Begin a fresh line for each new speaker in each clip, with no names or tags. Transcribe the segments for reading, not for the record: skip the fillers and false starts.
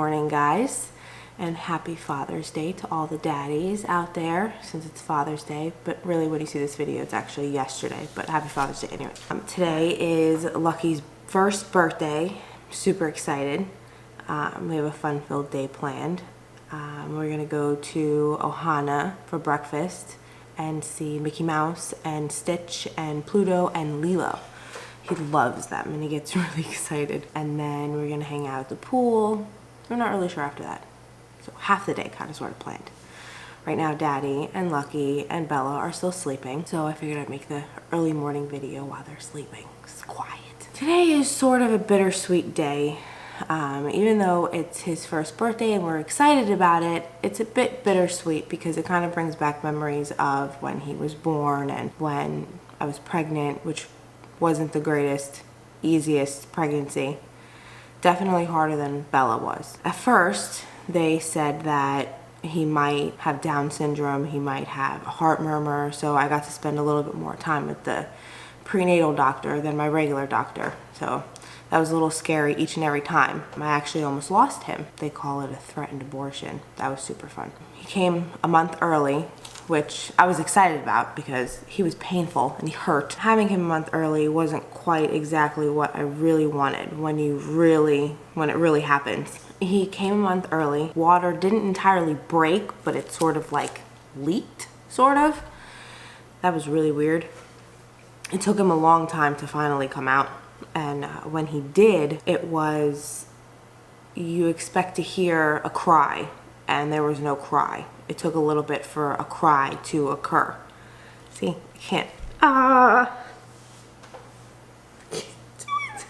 morning, guys, and happy Father's Day to all the daddies out there, since it's Father's Day. But really, when you see this video, it's actually yesterday, but happy Father's Day anyway. Today is Lucky's first birthday. Super excited. We have a fun-filled day planned. We're gonna go to Ohana for breakfast and see Mickey Mouse and Stitch and Pluto and Lilo. He loves them and he gets really excited. And then we're gonna hang out at the pool. We're not really sure after that. So half the day kind of sort of planned. Right now Daddy and Lucky and Bella are still sleeping. So I figured I'd make the early morning video while they're sleeping. It's quiet. Today is sort of a bittersweet day. Even though it's his first birthday and we're excited about it, it's a bit bittersweet because it kind of brings back memories of when he was born and when I was pregnant, which wasn't the greatest, easiest pregnancy. Definitely harder than Bella was. At first, they said that he might have Down syndrome, he might have a heart murmur, so I got to spend a little bit more time with the prenatal doctor than my regular doctor. So that was a little scary each and every time. I actually almost lost him. They call it a threatened abortion. That was super fun. He came a month early, which I was excited about because he was painful and he hurt. Having him a month early wasn't quite exactly what I really wanted when it really happens. He came a month early. Water didn't entirely break, but it sort of like leaked, sort of. That was really weird. It took him a long time to finally come out. And when he did, it was, you expect to hear a cry, and there was no cry. It took a little bit for a cry to occur. See, I can't, I can't do it.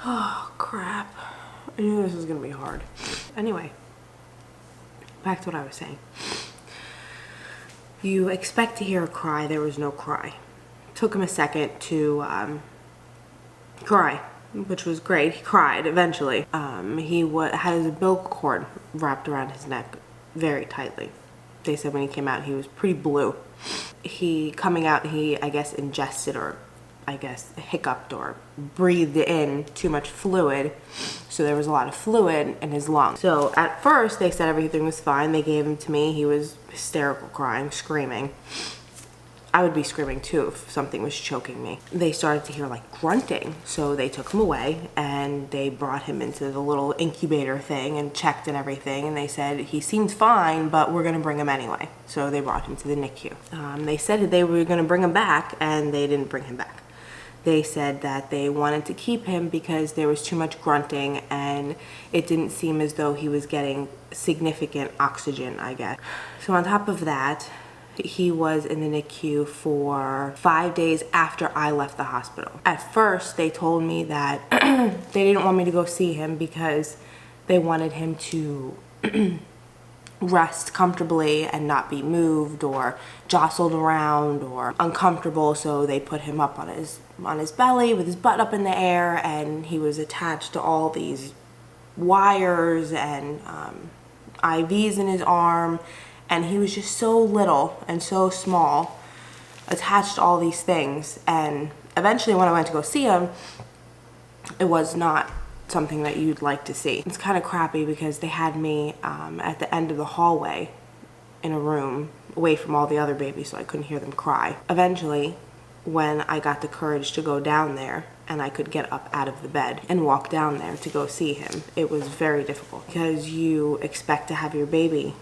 Oh, crap. I knew this was gonna be hard. Anyway, back to what I was saying. You expect to hear a cry, there was no cry. Took him a second to cry, which was great. He cried eventually. He had his umbilical cord wrapped around his neck very tightly. They said when he came out, he was pretty blue. Coming out, he, I guess, ingested or hiccuped or breathed in too much fluid, so there was a lot of fluid in his lungs. So at first they said everything was fine. They gave him to me. He was hysterical, crying, screaming. I would be screaming too if something was choking me. They started to hear like grunting, so they took him away and they brought him into the little incubator thing and checked and everything, and they said he seemed fine, but we're gonna bring him anyway. So they brought him to the NICU. They said they were gonna bring him back, and they didn't bring him back. They said that they wanted to keep him because there was too much grunting and it didn't seem as though he was getting significant oxygen, I guess. So on top of that, he was in the NICU for 5 days after I left the hospital. At first, they told me that they didn't want me to go see him because they wanted him to rest comfortably and not be moved or jostled around or uncomfortable, so they put him up on his belly with his butt up in the air, and he was attached to all these wires and IVs in his arm, and he was just so little and so small, attached to all these things. And eventually when I went to go see him, it was not something that you'd like to see. It's kind of crappy because they had me at the end of the hallway in a room away from all the other babies, so I couldn't hear them cry. Eventually, when I got the courage to go down there and I could get up out of the bed and walk down there to go see him, it was very difficult because you expect to have your baby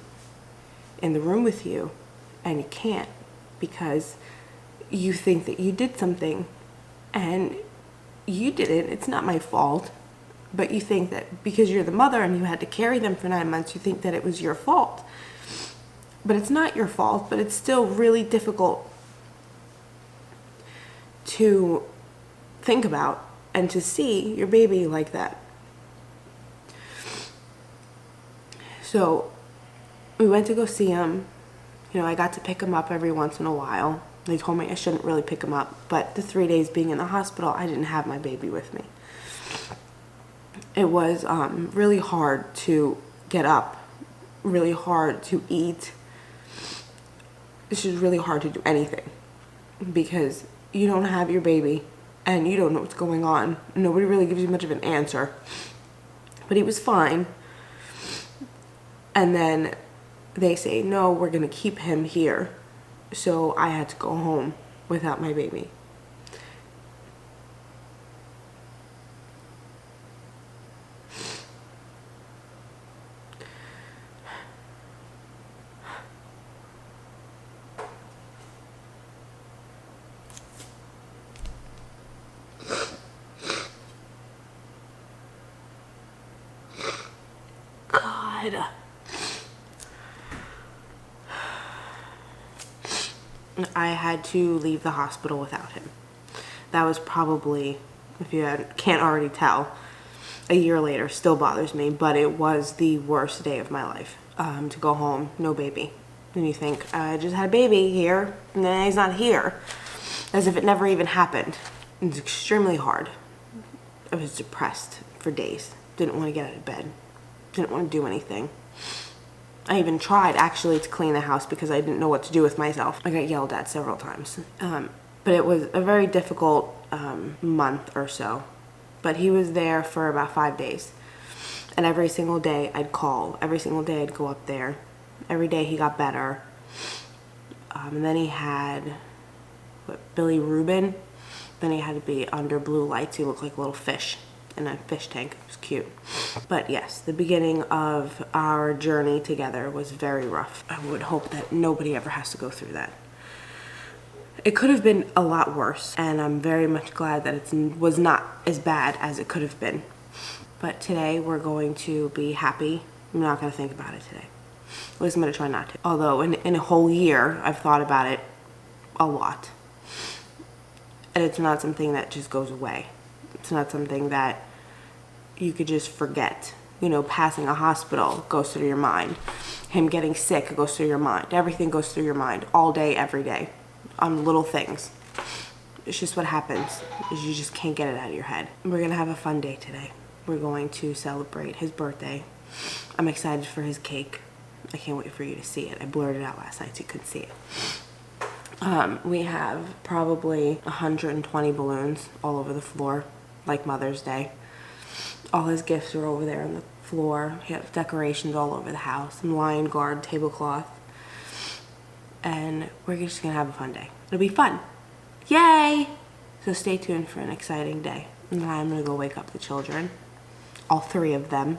in the room with you and you can't because you think that you did something and you didn't. It's not my fault. But you think that because you're the mother and you had to carry them for 9 months, you think that it was your fault. But it's not your fault, but it's still really difficult to think about and to see your baby like that. So we went to go see him. You know, I got to pick him up every once in a while. They told me I shouldn't really pick him up, but the 3 days being in the hospital, I didn't have my baby with me. It was really hard to get up, really hard to eat. It's just really hard to do anything because you don't have your baby and you don't know what's going on. Nobody really gives you much of an answer. But he was fine. And then they say, no, we're going to keep him here. So I had to go home without my baby. God. I had to leave the hospital without him. That was probably, if you can't already tell, a year later, still bothers me, but it was the worst day of my life. To go home, no baby. And you think, I just had a baby here, and then he's not here. As if it never even happened. It's extremely hard. I was depressed for days. Didn't want to get out of bed. Didn't want to do anything. I even tried actually to clean the house because I didn't know what to do with myself. I got yelled at several times. But it was a very difficult month or so. But he was there for about 5 days. And every single day I'd call. Every single day I'd go up there. Every day he got better. And then he had Billy Rubin. Then he had to be under blue lights. He looked like a little fish in a fish tank. It was cute. But yes, the beginning of our journey together was very rough. I would hope that nobody ever has to go through that. It could have been a lot worse, and I'm very much glad that it was not as bad as it could have been. But today we're going to be happy. I'm not going to think about it today. At least I'm going to try not to. Although in a whole year, I've thought about it a lot. And it's not something that just goes away. It's not something that you could just forget. You know, passing a hospital goes through your mind. Him getting sick goes through your mind. Everything goes through your mind all day, every day, on little things. It's just what happens, is you just can't get it out of your head. We're going to have a fun day today. We're going to celebrate his birthday. I'm excited for his cake. I can't wait for you to see it. I blurred it out last night so you couldn't see it. We have probably 120 balloons all over the floor, like Mother's Day. All his gifts are over there on the floor. We have decorations all over the house, some lion guard tablecloth. And we're just gonna have a fun day. It'll be fun. Yay! So stay tuned for an exciting day. And then I'm gonna go wake up the children, all 3 of them.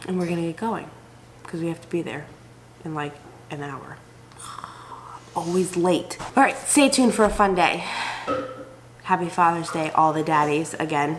And we're gonna get going because we have to be there in like an hour. Always late. All right, stay tuned for a fun day. Happy Father's Day, all the daddies. Again,